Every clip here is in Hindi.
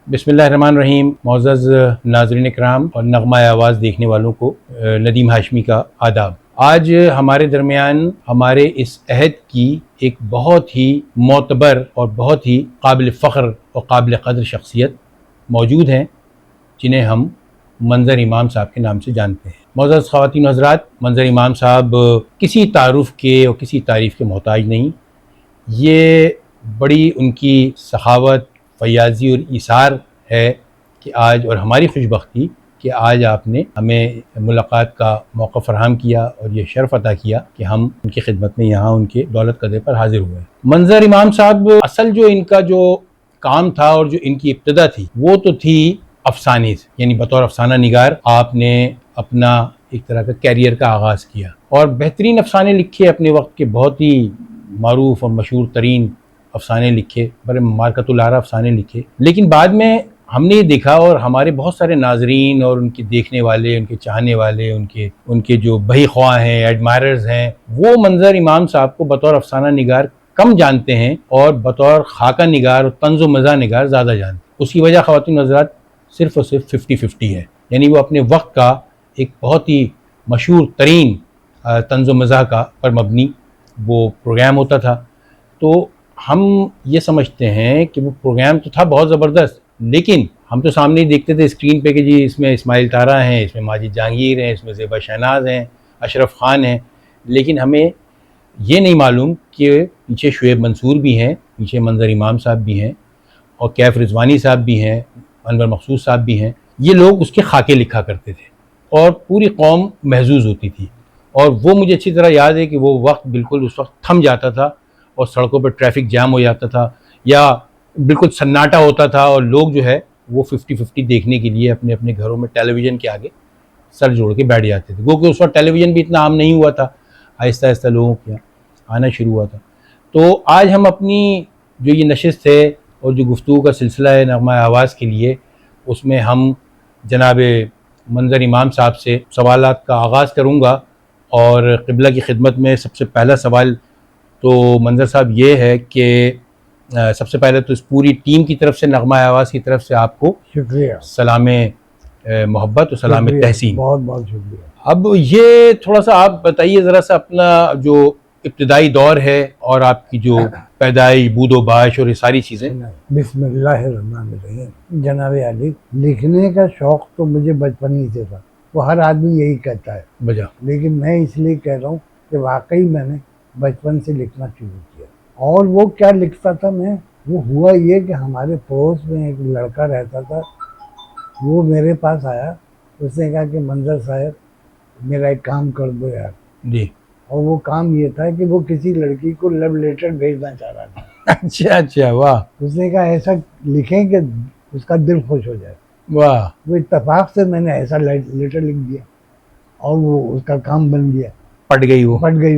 बिस्मिल्लाहिर्रहमानिर्रहीम। मोअज़्ज़ज़ नाज़रीन कराम और नग़मा आवाज़ देखने वालों को नदीम हाशमी का आदाब। आज हमारे दरमियान हमारे इस अहद की एक बहुत ही मोतबर और बहुत ही काबिल फ़ख्र और काबिल क़द्र शख्सियत मौजूद हैं, जिन्हें हम मंज़र इमाम साहब के नाम से जानते हैं। मोअज़्ज़ज़ ख़वातीन व हज़रात, मंज़र इमाम साहब किसी तारुफ़ के और किसी तारीफ़ के मोहताज नहीं। ये बड़ी उनकी सखावत, फयाज़ी और ईसार है कि आज, और हमारी खुशबख्ती कि आज आपने हमें मुलाकात का मौका फ़राहम किया और ये शर्फ़ अता किया कि हम उनकी खिदमत में यहाँ उनके दौलत कदे पर हाजिर हुए। मंज़र इमाम साहब, असल जो इनका जो काम था और जो इनकी इब्तिदा थी वो तो थी अफसाने से, यानी बतौर अफसाना निगार आपने अपना एक तरह का कैरियर का आगाज़ किया और बेहतरीन अफसाने लिखे, अपने वक्त के बहुत ही मारूफ और मशहूर तरीन अफसाने लिखे, बड़े मार्कतुल आरा अफसाने लिखे। लेकिन बाद में हमने ये देखा और हमारे बहुत सारे नाजरीन और उनके देखने वाले, उनके चाहने वाले, उनके जो बही ख्वाह हैं, एडमायरर्स हैं, वो मंज़र इमाम साहब को बतौर अफसाना निगार कम जानते हैं और बतौर खाका निगार और तंज़ व मज़ा निगार ज़्यादा जानते हैं। उसकी वजह ख़वातीन हज़रात सिर्फ़ और सिर्फ 50-50 है, यानी वो अपने वक्त का एक बहुत ही मशहूर तरीन तंज़ व मज़ा का पर मबनी वो प्रोग्राम होता था। तो हम ये समझते हैं कि वो प्रोग्राम तो था बहुत ज़बरदस्त, लेकिन हम तो सामने ही देखते थे स्क्रीन पे कि जी इसमें इस्माइल तारा हैं, इसमें माजिद जहांगीर हैं, इसमें ज़ेबा शहनाज हैं, अशरफ खान हैं, लेकिन हमें ये नहीं मालूम कि पीछे शुएब मंसूर भी हैं, पीछे मंज़र इमाम साहब भी हैं और कैफ रिजवानी साहब भी हैं, अनवर मखसूस साहब भी हैं। ये लोग उसके खाके लिखा करते थे और पूरी कौम महजूज होती थी। और वो मुझे अच्छी तरह याद है कि वो वक्त बिल्कुल उस वक्त थम जाता था और सड़कों पर ट्रैफिक जाम हो जाता था या बिल्कुल सन्नाटा होता था और लोग जो है वो 50-50 देखने के लिए अपने अपने घरों में टेलीविज़न के आगे सर जोड़ के बैठ जाते थे। क्योंकि उस वक्त टेलीविज़न भी इतना आम नहीं हुआ था, आहिस्ता आहिस्ता लोगों के यहाँ आना शुरू हुआ था। तो आज हम अपनी जो ये नशिस्त है और जो गुफ्तगू का सिलसिला है नग़मा आवाज़ के लिए, उसमें हम जनाब मंज़र इमाम साहब से सवालात का आगाज़ करूँगा। और क़िबला की खिदमत में सबसे पहला सवाल तो मंज़र साहब ये है कि सबसे पहले तो इस पूरी टीम की तरफ से, नग़मा आवाज़ की तरफ से आपको शुक्रिया, सलाम मोहब्बत और सलाम तहसीन। बहुत बहुत शुक्रिया। अब ये थोड़ा सा आप बताइए ज़रा सा अपना जो इब्तिदाई दौर है और आपकी जो पैदाइश, बूदो बाश और ये सारी चीज़ें। बिस्मिल्लाहिर्रहमानिर्रहीम। जनाब आली, लिखने का शौक़ तो मुझे बचपन ही से था, वो हर आदमी यही कहता है बजा, लेकिन मैं इसलिए कह रहा हूँ कि वाकई मैंने बचपन से लिखना शुरू किया। और वो क्या लिखता था मैं, वो हुआ ये कि हमारे पड़ोस में एक लड़का रहता था, वो मेरे पास आया, उसने कहा कि मंज़र साहब मेरा एक काम कर दो यार जी। और वो काम ये था कि वो किसी लड़की को लव लेटर भेजना चाह रहा था। अच्छा अच्छा, वाह उसने कहा ऐसा लिखें कि उसका दिल खुश हो जाए। वाह। वो इत्तेफाक से मैंने ऐसा लेटर लिख दिया और वो उसका काम बन गया, पट गई पट गई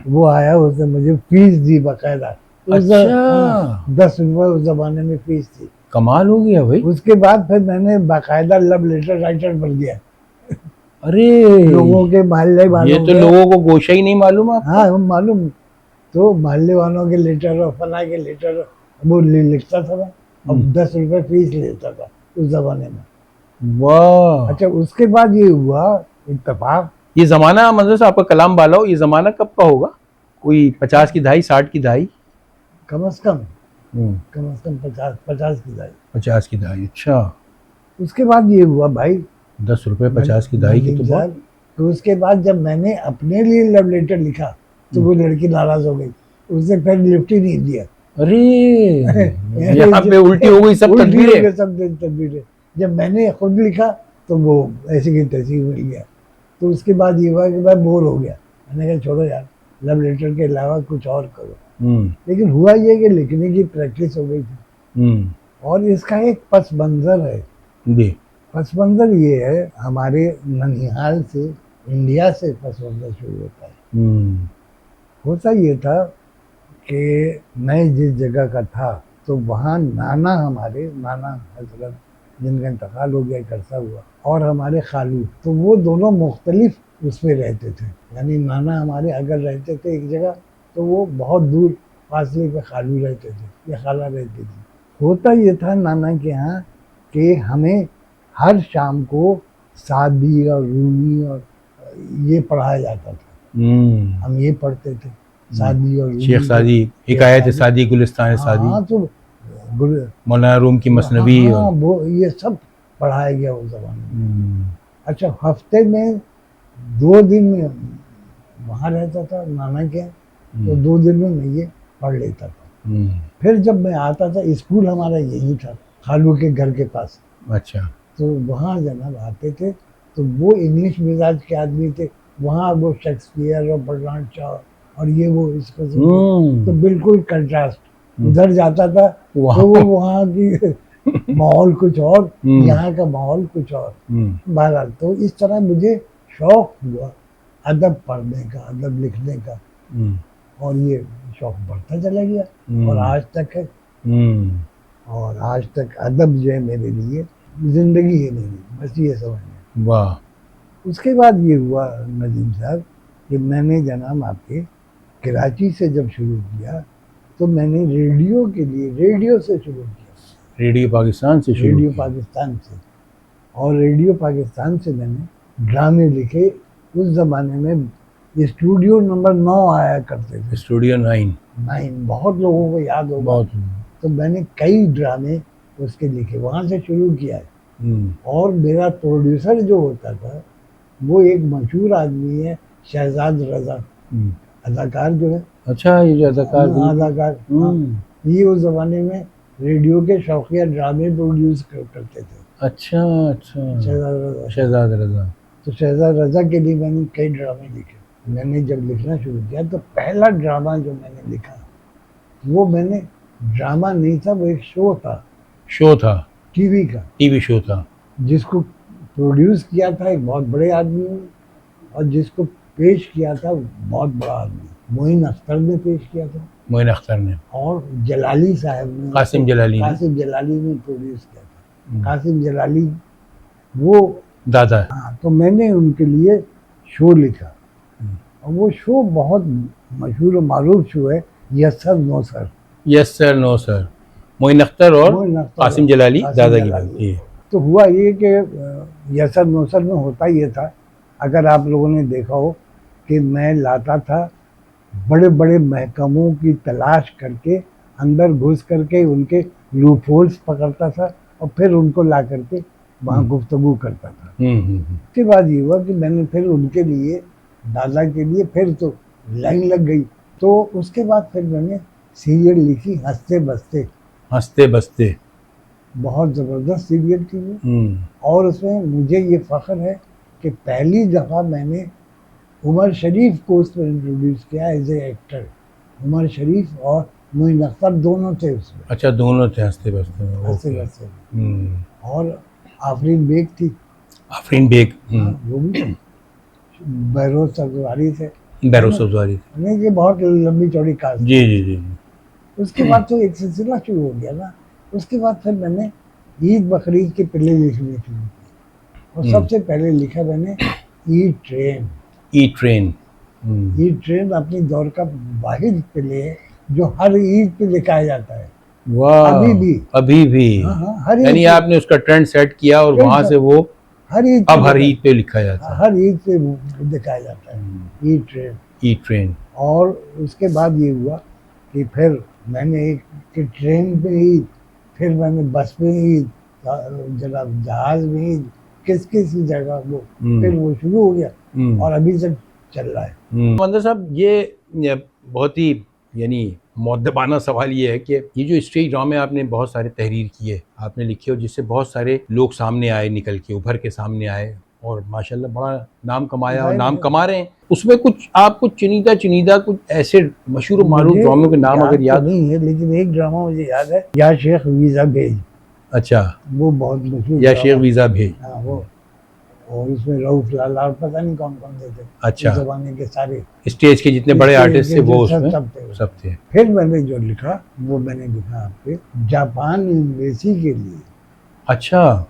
वो आया, उसने मुझे फीस दी बाकायदा। अच्छा, 10 रुपये उस ज़माने में फीस थी। कमाल हो गया भाई। उसके बाद फिर मैंने बाकायदा लव लेटर राइटर बन गया। अरे लोगों के मोहल्ले वालों, ये तो लोगों को गोशा ही नहीं मालूम आपको। हाँ हम मालूम, तो मोहल्ले वालों के लेटर और फला के लेटर वो लिखता था मैं, अब 10 रुपये फीस लेता था उस ज़माने में। वाह। अच्छा, उसके बाद ये हुआ इत्तेफाक, ये ज़माना मंज़र साहब आपका कलाम बाला हो, ये ज़माना कब का होगा? कोई 50 की दहाई, 60 की दहाई? कम से कम 50 की दहाई। 50 की दहाई, अच्छा। उसके बाद ये हुआ भाई 10 रुपये 50 की दहाई की तो बहुत। तो उसके बाद जब मैंने अपने लिए लव लेटर लिखा तो वो लड़की नाराज हो गई, उसने फिर लिफ्ट ही नहीं दिया। अरे यहाँ पे उल्टी हो गई सब तदबीरें। सब तदबीरें। जब मैंने खुद लिखा तो वो ऐसी की तैसी मिल गया। तो उसके बाद ये हुआ कि मैं बोर हो गया, मैंने कहा छोड़ो यार, लव लेटर के अलावा कुछ और करो। लेकिन हुआ ये कि लिखने की प्रैक्टिस हो गई थी। और इसका एक पस मंज़र है जी। पस मंज़र ये है, हमारे ननिहाल से, इंडिया से पस मंज़र शुरू होता है। होता ये था कि मैं जिस जगह का था तो वहाँ नाना, हमारे नाना हजरत जिनका इंतकाल हो गया, करसा हुआ, और हमारे खालू, तो वो दोनों मुख्तलिफ उसमें रहते थे। यानी नाना हमारे अगर रहते थे एक जगह तो वो बहुत दूर फासले पे खालू रहते थे या खाला रहती थी। होता ये था नाना के यहाँ कि हमें हर शाम को सादी और रूमी और ये पढ़ाया जाता था। हम ये पढ़ते थे, सादी और रूमी। शेख सादी, हिकायत सादी, गुलिस्तान सादी। हाँ, तो मौलाना रूम की मसनवी। हाँ, वो ये सब पढ़ाया गया उस जमाने में। अच्छा, हफ्ते में 2 दिन में वहाँ रहता था नाना के, तो 2 दिन में मैं ये पढ़ लेता था। फिर जब मैं आता था, स्कूल हमारा यही था, खालू के घर के पास। अच्छा। तो वहाँ जनाब आते थे, तो वो इंग्लिश मिजाज के आदमी थे, वहाँ वो शेक्सपियर और बर्नार्ड शॉ और ये वो इसको तो बिल्कुल कंट्रास्ट। उधर जाता था तो वो वहाँ की माहौल कुछ और, यहाँ का माहौल कुछ और। बहरहाल तो इस तरह मुझे शौक हुआ अदब पढ़ने का, अदब लिखने का, और ये शौक बढ़ता चला गया और आज तक है। और आज तक अदब जो है मेरे लिए जिंदगी है मेरी, बस ये समझ। वाह। उसके बाद ये हुआ नदीम साहब कि मैंने जनाब आपके कराची से जब शुरू किया, तो मैंने रेडियो के लिए रेडियो से शुरू किया। रेडियो पाकिस्तान से शुरू? रेडियो पाकिस्तान से। और रेडियो पाकिस्तान से मैंने ड्रामे लिखे। उस ज़माने में स्टूडियो नंबर 9 आया करते थे। स्टूडियो 9 बहुत लोगों को याद होगा। बहुत। तो मैंने कई ड्रामे उसके लिखे, वहाँ से शुरू किया है। और मेरा प्रोड्यूसर जो होता था वो एक मशहूर आदमी है, शहजाद रजा, अदाकार जो है। अच्छा, ये जो अदाकार ये उस जमाने में रेडियो के शौकिया ड्रामे प्रोड्यूस करते थे। अच्छा अच्छा, शहजाद रजा। तो शहजाद रजा के लिए मैंने कई ड्रामे लिखे। मैंने जब लिखना शुरू किया तो पहला ड्रामा जो मैंने लिखा, वो मैंने ड्रामा नहीं था, वो एक शो था टीवी शो था, जिसको प्रोड्यूस किया था एक बहुत बड़े आदमी ने, और जिसको पेश किया था बहुत बड़ा आदमी, मोइन अख्तर ने पेश किया था। मोइन अख्तर ने और जलाली साहब ने, कासिम जलाली ने प्रोड्यूस किया था। कासिम जलाली वो दादा। हाँ, तो मैंने उनके लिए शो लिखा, और वो शो बहुत मशहूर और मारूफ शो है, yes sir no sir. Yes sir no sir, Moin Akhtar और कासिम जलाली दादा की बात। तो हुआ ये कि यस सर नो सर में होता ये था, अगर आप लोगों ने देखा हो कि मैं लाता था बड़े बड़े महकमों की तलाश करके, अंदर घुस करके उनके लूपहोल्स पकड़ता था और फिर उनको ला करके वहाँ गुफ्तगू करता था। उसके बाद ये हुआ कि मैंने फिर उनके लिए, दादा के लिए फिर तो लाइन लग गई। तो उसके बाद फिर मैंने सीरियल लिखी हंसते बसते। बहुत ज़बरदस्त सीरियल थी वो। और उसमें मुझे ये फ़ख्र है कि पहली दफ़ा मैंने उमर शरीफ को उस पर इंट्रोड्यूस किया एज ए एक्टर। उमर शरीफ और मोइन अख्तर दोनों थे उसमें। अच्छा, दोनों थे हंसते बसते। और आफरीन बेग थी। वो भी बहरोज सब्जवारी थे। नहीं, ये बहुत लंबी चौड़ी कास्ट। जी। उसके बाद तो एक सिलसिला शुरू हो गया ना। उसके बाद फिर मैंने ईद बकरीद के पहले लिखने शुरू किया, और सबसे पहले लिखा मैंने ईद ट्रेन अपनी दौर का वाहिद प्ले है जो हर ईद पे दिखाया जाता है। अभी भी। हाँ, यानी आपने उसका ट्रेंड सेट किया और वहाँ से वो हर ईद पे लिखा जाता है। हर ईद पे दिखाया जाता है ईद ट्रेन। और उसके बाद ये हुआ कि फिर मैंने एक ट्रेन पे ईद, फिर मैंने बस में ईद, जनाब जहाज में ईद, किस जगह वो फिर वो शुरू हो गया और अभी तक चल रहा है। मंदर साहब, ये बहुत ही यानी मुअद्दबाना सवाल ये है कि ये जो स्टेज ड्रामे आपने बहुत सारे तहरीर किए, आपने लिखे, और जिससे बहुत सारे लोग सामने आए, निकल के उभर के सामने आए, और माशाल्लाह बड़ा नाम कमाया और नाम कमा रहे हैं। उसमें कुछ आपको चुनिंदा कुछ ऐसे मशहूर मारूफ ड्रामों के नाम अगर याद नहीं है, लेकिन एक ड्रामा मुझे याद है, या शेख वीज़ा भेज। अच्छा, वो बहुत मशहूर, या शेख वीज़ा भेज। हाँ, वो, और उसमें रऊफ लाला और पता नहीं कौन थे। अच्छा, जमाने के सारे स्टेज के जितने बड़े आर्टिस्ट थे वो उसमें सब थे। फिर मैंने जो लिखा वो मैंने लिखा आपके जापान एम्बेसी के लिए। अच्छा,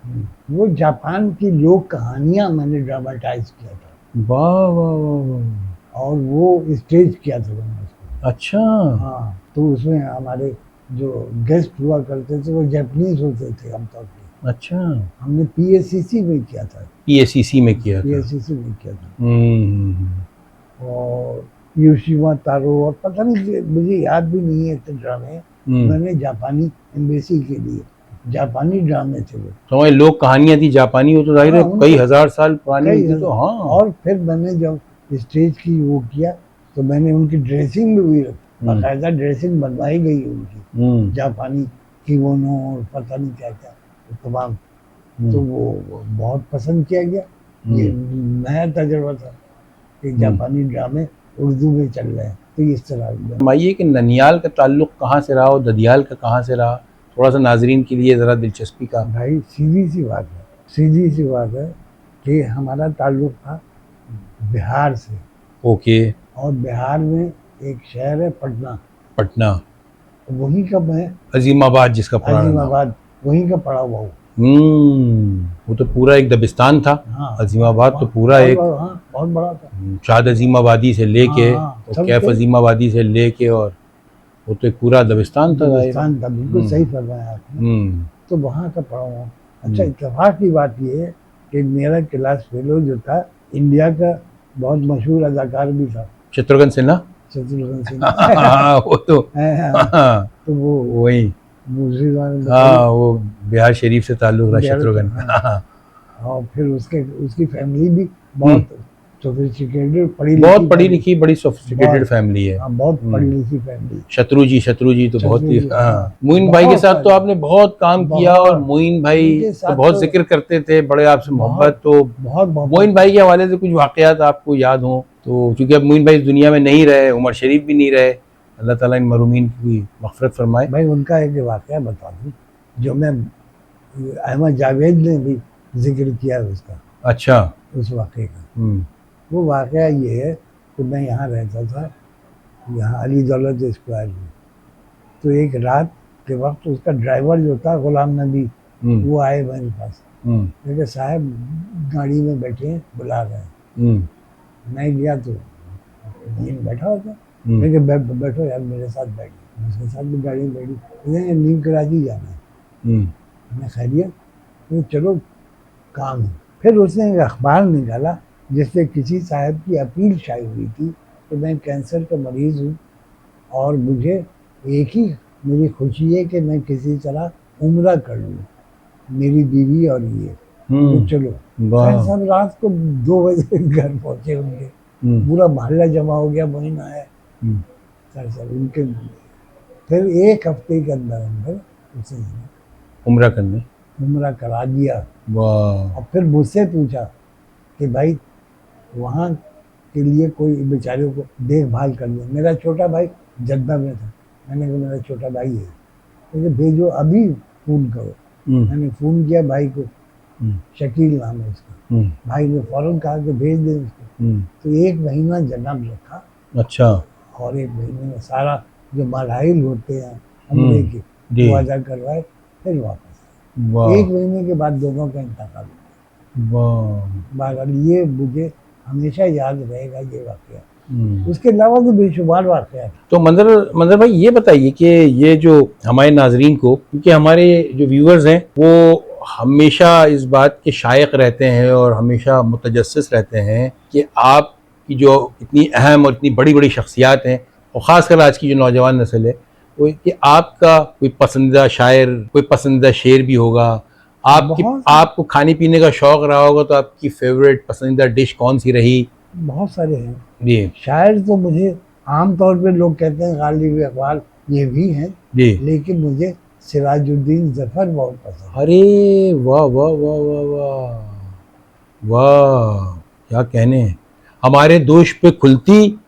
वो जापान की लोक कहानियां मैंने ड्रामाटाइज किया था। वाह। और वो स्टेज किया था मैंने उसको। अच्छा। हाँ, तो उसमें हमारे जो गेस्ट हुआ करते थे वो जापानीज होते थे आमतौर पर। अच्छा, हमने पीएससीसी में किया था, पीएससीसी में किया था। पीएससीसी में किया था। हम्म, और यूशिमा तारो और पता नहीं, मुझे याद भी नहीं है इतने ड्रामे। मैंने जापानी एम्बेसी के लिए जापानी ड्रामे थे वो। तो हमारी लोक कहानियां थी जापानी, वो तो जाहिर है हाँ, कई हजार साल पुरानी कई थी तो। हाँ, और फिर मैंने जब स्टेज की वो किया तो मैंने उनकी ड्रेसिंग भी हुई, बाकायदा ड्रेसिंग बनवाई गई उनकी, जापानी किमोनो और पता नहीं क्या क्या तमाम। तो वो बहुत पसंद किया गया। ये नया तजुर्बा था कि जापानी ड्रामे उर्दू में चल रहे हैं, तो इस तरह। माइए कि ननियाल का ताल्लुक कहाँ से रहा और ददियाल का कहाँ से रहा, थोड़ा सा नाजरीन के लिए ज़रा दिलचस्पी का। भाई सीधी सी बात है, सीधी सी बात है कि हमारा ताल्लुक था बिहार से। ओके। और बिहार में एक शहर है पटना, पटना, वहीं का मैं, अजीमाबाद जिसका पुराना नाम। अजीमाबाद, वहीं का पढ़ा हुआ हूँ। वो तो पूरा एक दबिस्तान था। हाँ, अजीमाबाद तो पूरा बहुत एक, बड़ा, हाँ, बहुत बड़ा था। शाद अजीमाबादी से लेके और सब कैफ के अजीमाबादी से लेके, और वो तो एक पूरा दबिस्तान था। दबिस्तान था, बिल्कुल सही फरमाया आपने। तो वहाँ का पढ़ा हुआ। अच्छा, इत्तेफाक की बात ये है कि मेरा क्लास फेलो जो था इंडिया का बहुत मशहूर अदाकार भी था, शत्रुघ्न सिन्हा। शत्रुघ्न सिन्हा। हाँ, वो तो तो वो वही, दूसरी बार हाँ, वो बिहार शरीफ से ताल्लुक रहा शत्रुघ्न। और फिर उसकी फैमिली भी बहुत सोफिस्टिकेटेड, बहुत पढ़ी लिखी, बड़ी सोफिस्टिकेटेड फैमिली है। बहुत पढ़ी लिखी फैमिली। शत्रु जी तो बहुत ही, मोइन भाई के साथ तो आपने बहुत काम किया, और मोइन भाई तो बहुत जिक्र करते थे, बड़े आपसे मोहब्बत। तो बहुत मोइन भाई के हवाले से कुछ वाकयात आपको याद हो तो, क्योंकि अब मोइन भाई इस दुनिया में नहीं रहे, उमर शरीफ भी नहीं रहे, अल्लाह ताला इन मरूमीन की मग़फ़िरत फरमाए। भाई उनका एक वाकया बता दूं, जो मैं, अहमद जावेद ने भी जिक्र किया उसका। अच्छा, उस वाकये का। वो वाकया ये है कि मैं यहाँ रहता था, यहाँ अली दौलत स्क्वायर में। तो एक रात के वक्त उसका ड्राइवर जो था गुलाम नबी, वो आए मेरे पास, क्योंकि साहब गाड़ी में बैठे हैं, बुला रहे हैं। मैं गया तो बैठा होता, लेकिन बैठो यार मेरे साथ बैठ, उसके साथ भी गाड़ी में बैठी, न्यू कराची जाना है। मैंने खैरियत, तो चलो काम है। फिर उसने एक अखबार निकाला जिससे किसी साहब की अपील शायद हुई थी कि मैं कैंसर का मरीज़ हूँ और मुझे एक ही मेरी खुशी है कि मैं किसी तरह उम्रा कर लूँ, मेरी बीवी और ये। तो चलो सब रात को 2 बजे घर पहुँचे उनके, पूरा मोहल्ला जमा हो गया, मोइन आया सर उनके। फिर 1 हफ्ते के अंदर अंदर उसने उम्रा करा दिया। और फिर मुझसे पूछा कि भाई वहाँ के लिए कोई बेचारे को देखभाल कर ले। मेरा छोटा भाई जद्दा में था, मैंने कहा मेरा छोटा भाई है, तो भेजो, अभी फ़ोन करो। मैंने फ़ोन किया भाई को, शकील नाम है उसका। भाई ने फ़ौरन कहा कि भेज दे उसको। तो 1 महीना जनाब रखा। अच्छा। और 1 महीने में सारा जो मराइल होते हैं हमले के वो अदा करवाए, फिर वापस। 1 महीने के बाद दोनों का इंतकाल हुआ। ये मुझे हमेशा याद रहेगा ये वाकया। उसके अलावा तो बेशुमार वाकया है। तो मंजर भाई ये बताइए कि ये जो हमारे नाजरीन को, क्योंकि हमारे जो व्यूअर्स हैं वो हमेशा इस बात के शायक रहते हैं और हमेशा मुतजस्सिस रहते हैं कि आपकी जो इतनी अहम और इतनी बड़ी बड़ी शख्सियात हैं, और ख़ासकर आज की जो नौजवान नस्ल है, वो कि आपका कोई पसंदीदा शायर, कोई पसंदीदा शेर भी होगा, आपको खाने पीने का शौक़ रहा होगा, तो आपकी फेवरेट पसंदीदा डिश कौन सी रही? बहुत सारे हैं जी। शायर तो मुझे आम तौर पे लोग कहते हैं गालिब इकबाल, ये भी हैं जी, लेकिन मुझे सिराजुद्दीन ज़फ़र बहुत पसंद। अरे वाह वाह वाह वाह वाह वाह, क्या कहने हैं। हमारे दोष पे खुलती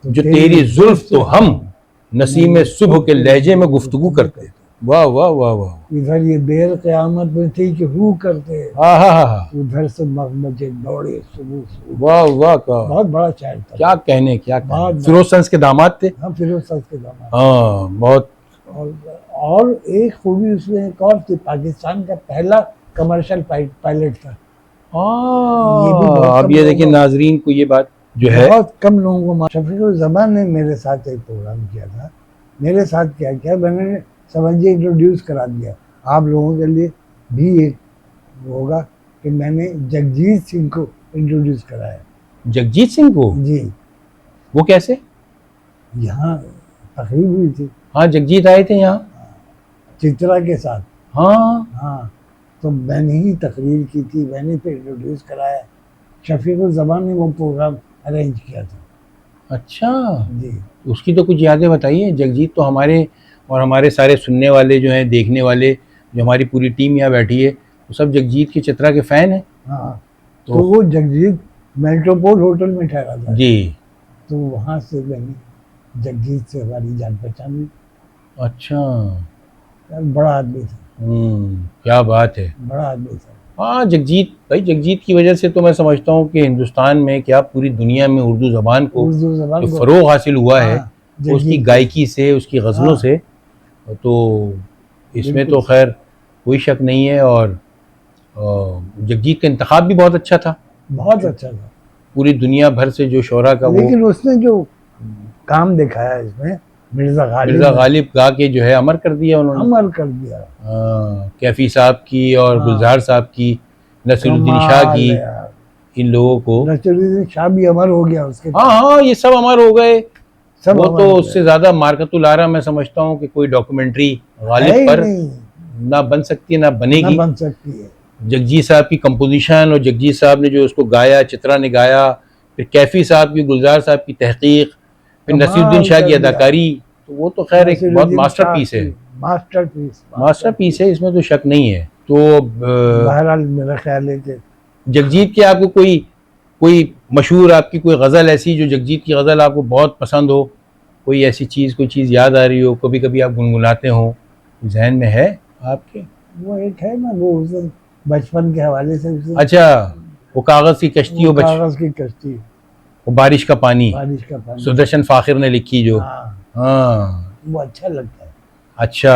जो तेरी जुल्फ तो हम नसीम सुबह के लहजे में गुफ्तगू करते। वाह वाह वाह वाह। इधर ये देर क़यामत में थी कि हू करते, उधर से मगमजे दौड़े सुबह। वाह वाह, का बहुत बड़ा शायर था। क्या कहने, क्या कहने। फिरोज सन्स के दामाद थे। हाँ, फिरोज सन्स के दामाद। हाँ, बहुत। और एक खूबी उसमें एक और थी, पाकिस्तान का पहला कमर्शियल पायलट था। अब ये देखिए नाजरीन को ये बात जो है बहुत कम लोगों को। शफीकुर जमान ने मेरे साथ एक प्रोग्राम किया था। मेरे साथ क्या किया, मैंने समझिए इंट्रोड्यूस करा दिया। आप लोगों के लिए भी एक होगा कि मैंने जगजीत सिंह को इंट्रोड्यूस कराया। जगजीत सिंह को? जी, वो कैसे? यहाँ तकरीब हुई थी। हाँ, जगजीत आए थे यहाँ। चित्रा के साथ। हाँ हाँ, तो मैंने ही तकरीर की थी, मैंने फिर इंट्रोड्यूस कराया। शफीकुल ज़मान ने वो प्रोग्राम अरेंज किया था। अच्छा, जी, उसकी तो कुछ यादें बताइए। जगजीत तो हमारे और हमारे सारे सुनने वाले जो हैं, देखने वाले, जो हमारी पूरी टीम यहाँ बैठी है, वो सब जगजीत की चित्रा के फ़ैन हैं। हाँ, तो वो जगजीत मेट्रोपोल होटल में ठहरा था जी। तो वहाँ से मैंने जगजीत से हमारी जान पहचान हुई। अच्छा। यार बड़ा आदमी था, क्या बात है। बड़ा आदमी था। हाँ, जगजीत भाई, जगजीत की वजह से तो मैं समझता हूँ कि हिंदुस्तान में क्या पूरी दुनिया में उर्दू ज़बान को उर्दू ज़बान जो को फ़रोग़ हासिल हुआ है, हाँ, वो उसकी जगजीत गायकी से, उसकी गज़लों हाँ, से। तो इसमें बिल्कुल तो खैर कोई शक नहीं है। और जगजीत का इंतखाब भी बहुत अच्छा था। बहुत अच्छा था। पूरी दुनिया भर से जो शोरा का वो लेकिन उसने जो काम दिखाया इसमें, मिर्ज़ा मिर्ज़ा गालिब गालिब गा के जो है अमर कर दिया उन्होंने। अमर कर दिया। कैफ़ी साहब की और हाँ, गुलजार साहब की, नसीरुद्दीन शाह कमाल की, है यार। इन लोगों को। नसीरुद्दीन शाह भी अमर हो गया उसके हाँ हाँ, ये सब अमर हो गए। सब वो अमर तो हो उससे गए। ज़्यादा मार्कतुल आरा मैं समझता हूँ कि कोई डॉक्यूमेंट्री है गालिब ही पर नहीं, ना बन सकती है ना ना बनेगी। बन सकती है। जगजीत साहब की कंपोजिशन और जगजीत साहब ने जो उसको गाया, चित्रा ने गाया, फिर कैफ़ी साहब की, गुलजार साहब की तहकीक, फिर नसीरुद्दीन कमाल शाह कर की दिया अदाकारी, तो वो तो खैर एक बहुत नसीरुद्दीन शाह मास्टरपीस है। की। मास्टरपीस, मास्टरपीस है, इसमें तो शक नहीं है। तो बहरहाल मेरा ख्याल है कि जगजीत के आपको कोई कोई मशहूर आपकी कोई गज़ल ऐसी जो जगजीत की गज़ल आपको बहुत पसंद हो, कोई ऐसी चीज़, कोई चीज़ याद आ रही हो, कभी कभी आप गुनगुनाते हो, जहन में है आपके? वो एक है ना, वो उस दिन बचपन के हवाले से उसे अच्छा, वो कागज़ की कश्ती, वो वो कागज की कश्ती, वो बारिश का पानी, बारिश का पानी। सुदर्शन फ़ाखिर ने लिखी जो। हाँ, हाँ। वो अच्छा लगता है। अच्छा।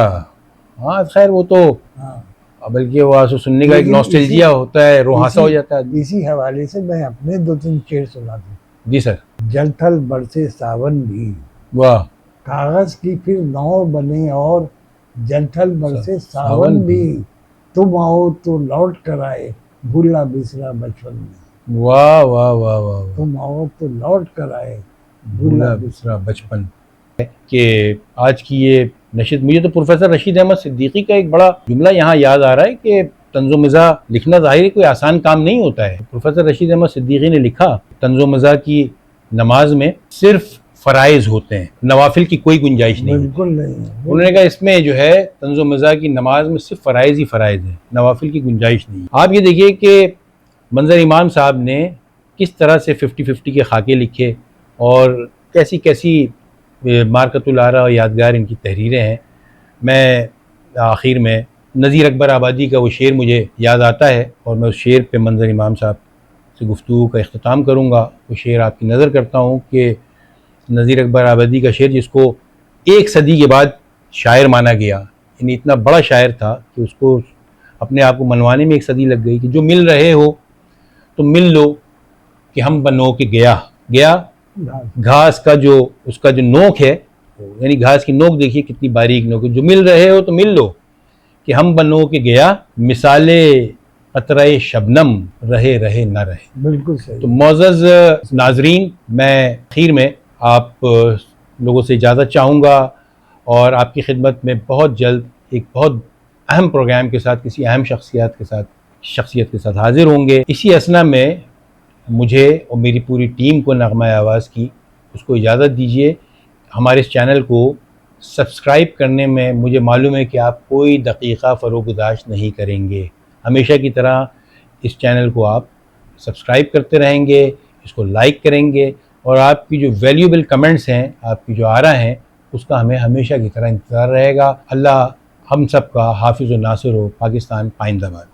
हाँ खैर वो तो, हाँ, बल्कि वो आंसू सुनने का एक लेकिन नॉस्टैल्जिया होता है, रोहासा हो जाता है। इसी हवाले से मैं अपने 2-3 शेर सुना दूं। जी सर। जल थल बरसे सावन भी, वाह। कागज की फिर नाव बने और जल थल बरसे सावन सावन भी। भी, तुम आओ तो लौट कर आए भूला बिसरा बचपन में। वाह वाह वाह वाह वाह। तुम आओ तो लौट कर आए भूला बिसरा बचपन। कि आज की ये नशीद, मुझे तो प्रोफेसर रशीद अहमद सिद्दीकी का एक बड़ा जुमला यहाँ याद आ रहा है कि तंज़ो मिज़ा लिखना ज़ाहिर कोई आसान काम नहीं होता है। प्रोफेसर रशीद अहमद सिद्दीकी ने लिखा, तंज़ो मिज़ा की नमाज में सिर्फ फ़राइज़ होते हैं, नवाफिल की कोई गुंजाइश नहीं। बिल्कुल नहीं। उन्होंने कहा इसमें जो है तंज़ो मिज़ा की नमाज में सिर्फ फ़राइज़ ही फ़राइज़ है, नवाफिल की गुंजाइश नहीं। आप ये देखिए कि मंजर इमाम साहब ने किस तरह से 50-50 के खाके लिखे और कैसी कैसी मार्कतुल आरा और यादगार इनकी तहरीरें हैं। मैं आखिर में नज़ीर अकबर आबादी का वो शेर मुझे याद आता है और मैं उस शेर पे मंजर इमाम साहब से गुफ्तगू का इख्तिताम करूँगा। वो शेर आपकी नज़र करता हूँ कि नज़ीर अकबर आबादी का शेर, जिसको एक सदी के बाद शायर माना गया, यानी इतना बड़ा शायर था कि उसको अपने आप को मनवाने में एक सदी लग गई, कि जो मिल रहे हो तो मिल लो कि हम बनो के गया गया। घास का जो उसका जो नोक है, यानी घास की नोक देखिए कितनी बारीक नोक है, जो मिल रहे हो तो मिल लो कि हम बनो के गया, मिसाले कतरे शबनम रहे रहे ना रहे। बिल्कुल सही। तो मोअज़्ज़ज़ नाजरीन, मैं आखिर में आप लोगों से इजाज़त चाहूँगा और आपकी खिदमत में बहुत जल्द एक बहुत अहम प्रोग्राम के साथ, किसी अहम शख्सियत के साथ हाजिर होंगे। इसी असना में मुझे और मेरी पूरी टीम को नग़मा आवाज़ की उसको इजाज़त दीजिए। हमारे इस चैनल को सब्सक्राइब करने में मुझे मालूम है कि आप कोई दक़ीक़ा फ़रोग़दाश्त नहीं करेंगे। हमेशा की तरह इस चैनल को आप सब्सक्राइब करते रहेंगे, इसको लाइक करेंगे और आपकी जो वैल्यूएबल कमेंट्स हैं, आपकी जो आरा हैं, उसका हमें हमेशा की तरह इंतज़ार रहेगा। अल्लाह हम सब का हाफिज़ व नासिर हो। पाकिस्तान पाइंदाबाद।